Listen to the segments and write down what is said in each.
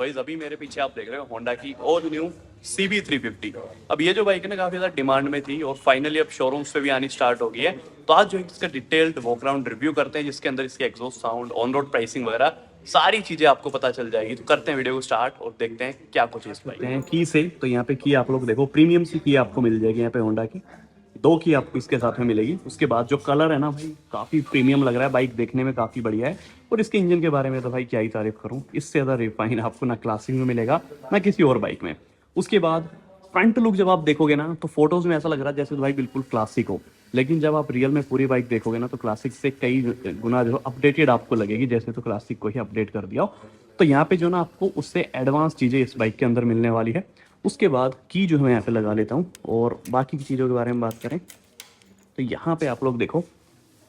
Guys अभी मेरे पीछे आप देख रहे हो होंडा की ऑल न्यू CB350। अब ये जो बाइक है ना काफी ज्यादा डिमांड में थी और फाइनली अब शोरूम्स पे भी आनी स्टार्ट हो गई है। तो आज जो है इसका डिटेल्ड वॉक अराउंड रिव्यू करते हैं जिसके अंदर इसके exhaust sound, on road pricing वगैरह सारी चीजें आपको पता चल जाएगी। तो करते हैं वीडियो को स्टार्ट और देखते हैं क्या कुछ इस बाइक है की से। तो यहाँ पे की आप लोग देखो प्रीमियम सी की आपको मिल जाएगी यहाँ पे होंडा की, दो की आपको इसके साथ में मिलेगी। उसके बाद जो कलर है ना भाई काफ़ी प्रीमियम लग रहा है, बाइक देखने में काफ़ी बढ़िया है। और इसके इंजन के बारे में तो भाई क्या ही तारीफ करूँ, इससे ज़्यादा रिफाइन आपको ना क्लासिक में मिलेगा ना किसी और बाइक में। उसके बाद फ्रंट लुक जब आप देखोगे ना तो फोटोज में ऐसा लग रहा है जैसे तो भाई बिल्कुल क्लासिक हो, लेकिन जब आप रियल में पूरी बाइक देखोगे ना तो क्लासिक से कई गुना जो अपडेटेड आपको लगेगी, जैसे तो क्लासिक को ही अपडेट कर दिया हो। तो यहाँ पे जो ना आपको उससे एडवांस चीज़ें इस बाइक के अंदर मिलने वाली है। उसके बाद की जो है मैं यहाँ पे लगा लेता हूँ और बाकी की चीज़ों के बारे में बात करें तो यहाँ पे आप लोग देखो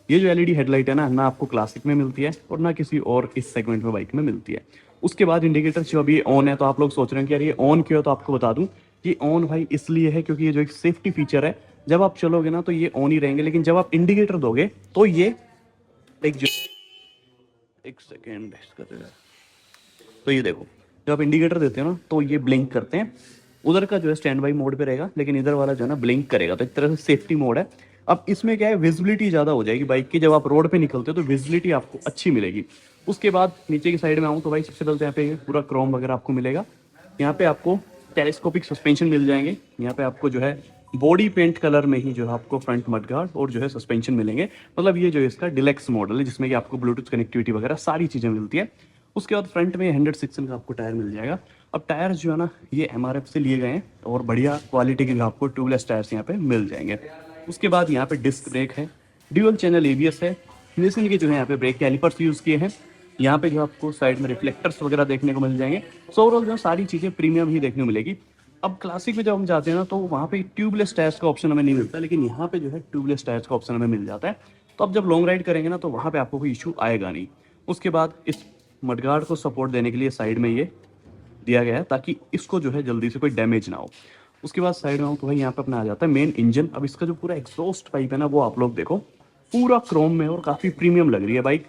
ये जो एलईडी हेडलाइट है ना आपको क्लासिक में मिलती है और ना किसी और इस सेगमेंट में बाइक में मिलती है। उसके बाद इंडिकेटर जो अभी ऑन है, तो आप लोग सोच रहे हैं कि यार ये ऑन क्यों है, तो आपको बता दूं ये ऑन भाई इसलिए है क्योंकि ये जो एक सेफ्टी फीचर है, जब आप चलोगे ना तो ये ऑन ही रहेंगे, लेकिन जब आप इंडिकेटर दोगे तो ये एक सेकेंड तो ये देखो जब आप इंडिकेटर देते हो ना तो ये ब्लिंक करते हैं। उधर का जो है स्टैंड बाई मोड पे रहेगा, लेकिन इधर वाला जो है ना ब्लिंक करेगा। तो एक तरह से सेफ्टी मोड है। अब इसमें क्या है, विजिबिलिटी ज़्यादा हो जाएगी बाइक की, जब आप रोड पे निकलते हो तो विजिबिलिटी आपको अच्छी मिलेगी। उसके बाद नीचे की साइड में आऊँ तो भाई सबसे पहले तो यहाँ पे पूरा क्रोम वगैरह आपको मिलेगा। यहाँ पे आपको टेलीस्कोपिक सस्पेंशन मिल जाएंगे। यहाँ पे आपको जो है बॉडी पेंट कलर में ही जो है आपको फ्रंट मडगार्ड और जो है सस्पेंशन मिलेंगे। मतलब ये जो है इसका डिलक्स मॉडल है जिसमें कि आपको ब्लूटूथ कनेक्टिविटी वगैरह सारी चीज़ें मिलती है। उसके बाद फ्रंट में 100 का आपको टायर मिल जाएगा। अब टायर्स जो है ना ये MRF से लिए गए हैं और बढ़िया क्वालिटी के आपको ट्यूबलेस टायर्स यहाँ पे मिल जाएंगे। उसके बाद यहाँ पे डिस्क ब्रेक है, ड्यूअल चैनल ABS है, निसिन के जो है यहाँ पे ब्रेक कैलिपर्स यूज़ किए हैं। यहाँ पे जो आपको साइड में रिफ्लेक्टर्स वगैरह देखने को मिल जाएंगे। सो ओवरऑल जो सारी चीज़ें प्रीमियम ही देखने को मिलेगी। अब क्लासिक में जब हम जाते हैं ना तो वहाँ पे ट्यूबलेस टायर्स का ऑप्शन हमें नहीं मिलता, लेकिन यहाँ पे जो है ट्यूबलेस टायर्स का ऑप्शन हमें मिल जाता है। तो अब जब लॉन्ग राइड करेंगे ना तो वहाँ पे आपको कोई इशू आएगा नहीं। उसके बाद इस मडगार्ड को सपोर्ट देने के लिए साइड में ये दिया गया है ताकि इसको जो है जल्दी से कोई डैमेज ना हो। उसके बाद साइड में आऊँ तो भाई यहाँ पे अपना आ जाता है मेन इंजन। अब इसका जो पूरा एग्जॉस्ट पाइप है ना वो आप लोग देखो पूरा क्रोम में और काफ़ी प्रीमियम लग रही है बाइक।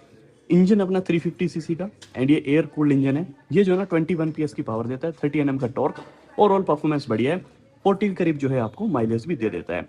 इंजन अपना 350cc का एंड ये एयर कूल्ड इंजन है। ये जो है ना 21 PS की पावर देता है, 30 Nm का टॉर्क, ओवरऑल परफॉर्मेंस बढ़िया है। 40 के करीब जो है आपको माइलेज भी दे देता है।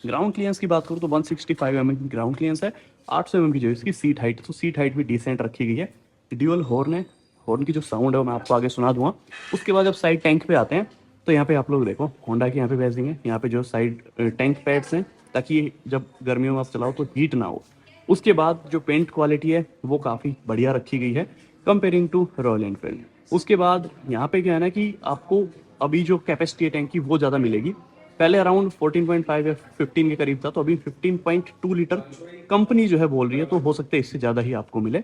ग्राउंड क्लियरेंस की बात करूँ तो 165 mm की ग्राउंड क्लियरेंस है। 800 mm की जो है इसकी सीट हाइट, तो सीट हाइट भी डिसेंट रखी गई है। ड्यूअल हॉर्न है, हॉर्न की जो साउंड है वो मैं आपको आगे सुना दूंगा। उसके बाद जब साइड टैंक पे आते हैं तो यहाँ पे आप लोग देखो होंडा के यहाँ पे बैजिंग है। यहाँ पे जो साइड टैंक पैड्स हैं ताकि जब गर्मियों में आप चलाओ तो हीट ना हो। उसके बाद जो पेंट क्वालिटी है वो काफ़ी बढ़िया रखी गई है कंपेयरिंग टू रॉयल एनफील्ड। उसके बाद यहाँ पे क्या है ना कि आपको अभी जो कैपेसिटी है टैंक की वो ज़्यादा मिलेगी। पहले अराउंड 14.5 या 15 के करीब था, तो अभी 15.2 लीटर कंपनी जो है बोल रही है, तो हो सकता है इससे ज़्यादा ही आपको मिले।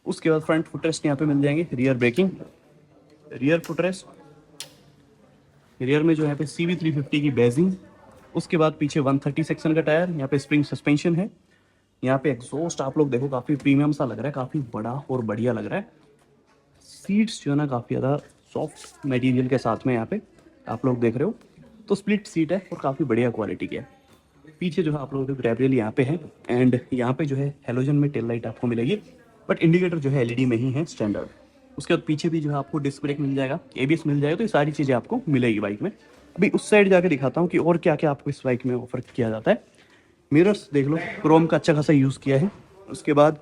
उसके बाद फ्रंट फुटरेस्ट यहाँ पे मिल जाएंगे, rear breaking, rear footrest, rear में जो यहाँ पे CB350 की बेजिंग। उसके बाद पीछे 130 सेक्शन का टायर, यहाँ पे स्प्रिंग सस्पेंशन है। यहाँ पे एग्जॉस्ट आप लोग देखो काफ़ी प्रीमियम सा लग रहा है, काफ़ी बड़ा और बढ़िया लग रहा है। सीट्स जो है ना काफ़ी ज़्यादा सॉफ्ट मटेरियल के साथ में यहाँ पे आप लोग देख रहे हो, तो स्प्लिट सीट है और काफ़ी बढ़िया क्वालिटी की है। पीछे जो है आप लोगों को ग्रैब रेल यहाँ पे है एंड यहाँ पे जो है हेलोजन में टेल लाइट आपको मिलेगी, बट इंडिकेटर जो है LED में ही है स्टैंडर्ड। उसके बाद पीछे भी जो है आपको डिस्क ब्रेक मिल जाएगा, ABS मिल जाएगा, तो ये सारी चीज़ें आपको मिलेगी बाइक में। अभी उस साइड जाके दिखाता हूँ कि और क्या क्या आपको इस बाइक में ऑफर किया जाता है। मिरर्स देख लो, क्रोम का अच्छा खासा यूज़ किया है। उसके बाद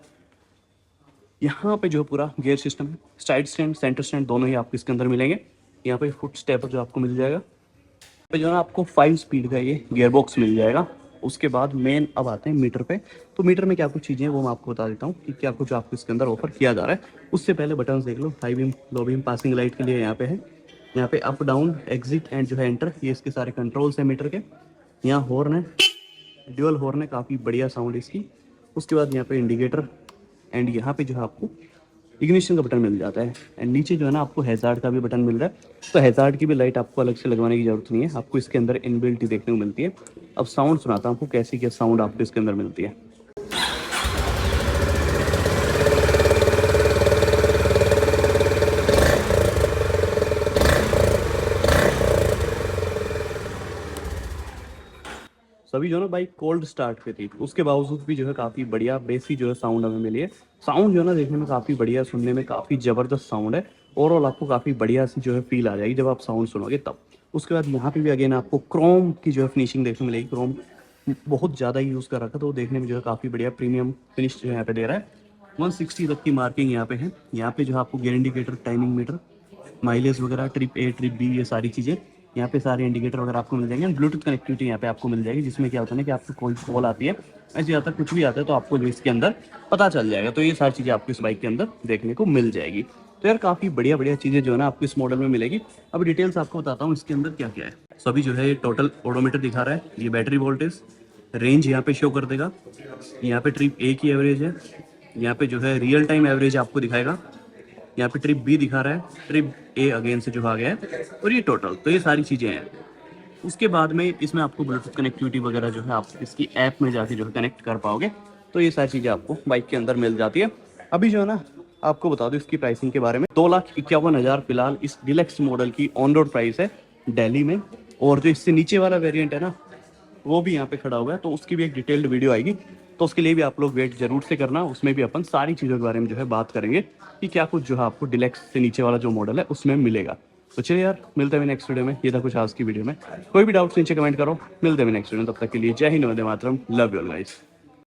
यहाँ पे जो पूरा गियर सिस्टम है, साइड स्टैंड सेंटर स्टैंड दोनों ही आपको इसके अंदर मिलेंगे। यहाँ पे फुट स्टेपर जो आपको मिल जाएगा, पे जो है ना आपको 5 स्पीड का ये गियर बॉक्स मिल जाएगा। उसके बाद मेन अब आते हैं मीटर पे। तो मीटर में क्या कुछ चीज़ें हैं वो मैं आपको बता देता हूँ कि क्या कुछ आपको इसके अंदर ऑफर किया जा रहा है। उससे पहले बटन्स देख लो, high beam, low beam, passing light के लिए यहाँ पे है। यहाँ पे अप डाउन, एग्जिट एंड जो है एंटर, ये इसके सारे कंट्रोल्स हैं मीटर के। यहाँ हॉर्न है, ड्यूअल हॉर्न है, काफ़ी बढ़िया साउंड इसकी। उसके बाद यहाँ पे इंडिकेटर एंड यहाँ पे जो है आपको इग्निशन का बटन मिल जाता है एंड नीचे जो है ना आपको हैजार्ड का भी बटन मिल रहा है। तो हैजार्ड की भी लाइट आपको अलग से लगवाने की जरूरत नहीं है, आपको इसके अंदर इनबिल्ट ही देखने को मिलती है। अब साउंड सुनाता हूँ आपको कैसी क्या साउंड आपको इसके अंदर मिलती है। सभी जो ना बाइक कोल्ड स्टार्ट पे थी, उसके बावजूद भी जो है काफ़ी बढ़िया बेसी जो है साउंड हमें मिली है। साउंड जो है ना देखने में काफ़ी बढ़िया, सुनने में काफ़ी ज़बरदस्त साउंड है ओवरऑल आपको काफ़ी बढ़िया सी जो है फील आ जाएगी जब आप साउंड सुनोगे तब। उसके बाद यहाँ पे भी अगेन आपको क्रोम की जो है फिनिशिंग देखने को मिलेगी। क्रोम बहुत ज़्यादा ही यूज़ कर रखा, तो वो देखने में जो है काफ़ी बढ़िया प्रीमियम फिनिश जो है यहाँ पे दे रहा है। 160 तक की मार्किंग यहाँ पे है। यहाँ पे जो है आपको gear indicator, timing meter, mileage वगैरह, ट्रिप ए ट्रिप बी, ये सारी चीज़ें यहाँ पे सारे इंडिकेटर वगैरह आपको मिल जाएंगे। ब्लूटूथ कनेक्टिविटी यहाँ पे आपको मिल जाएगी, जिसमें क्या होता है ना कि आपको कोई कॉल आती है, ऐसे आता है कुछ भी आता है तो आपको जो इसके अंदर पता चल जाएगा। तो ये सारी चीज़ें आपको इस बाइक के अंदर देखने को मिल जाएगी। तो यार काफ़ी बढ़िया बढ़िया चीज़ें जो है ना आपको इस मॉडल में मिलेगी। अब डिटेल्स आपको बताता हूँ इसके अंदर क्या क्या है। सो अभी जो है ये टोटल ओडोमीटर दिखा रहा है, ये बैटरी वोल्टेज रेंज यहाँ पे शो कर देगा। यहाँ पे ट्रिप ए की एवरेज है, यहाँ पे जो है रियल टाइम एवरेज आपको दिखाएगा। यहाँ पे ट्रिप बी दिखा रहा है, ट्रिप ए अगेन से जो आ गया है, और ये टोटल। तो ये सारी चीज़ें हैं। उसके बाद में इसमें आपको ब्लूटूथ कनेक्टिविटी वगैरह जो है आप इसकी ऐप में जाके जो है कनेक्ट कर पाओगे। तो ये सारी चीज़ें आपको बाइक के अंदर मिल जाती है। अभी जो है ना आपको बता दो इसकी प्राइसिंग के बारे में। 2,51,000 फिलहाल इस डिलक्स मॉडल की ऑन रोड प्राइस है दिल्ली में। और जो इससे नीचे वाला वेरिएंट है ना, वो भी यहाँ पे खड़ा हुआ है, तो उसकी भी एक डिटेल्ड वीडियो आएगी। तो उसके लिए भी आप लोग वेट जरूर से करना, उसमें भी अपन सारी चीज़ों के बारे में जो है बात करेंगे कि क्या कुछ जो है आपको डिलक्स से नीचे वाला जो मॉडल है उसमें मिलेगा। तो चलिए यार, मिलते हैं नेक्स्ट वीडियो में। ये था कुछ आज की वीडियो में। कोई भी डाउट्स नीचे कमेंट करो, मिलते हैं नेक्स्ट वीडियो में। तब तक के लिए जय Hind, Vande Mataram, love you all guys.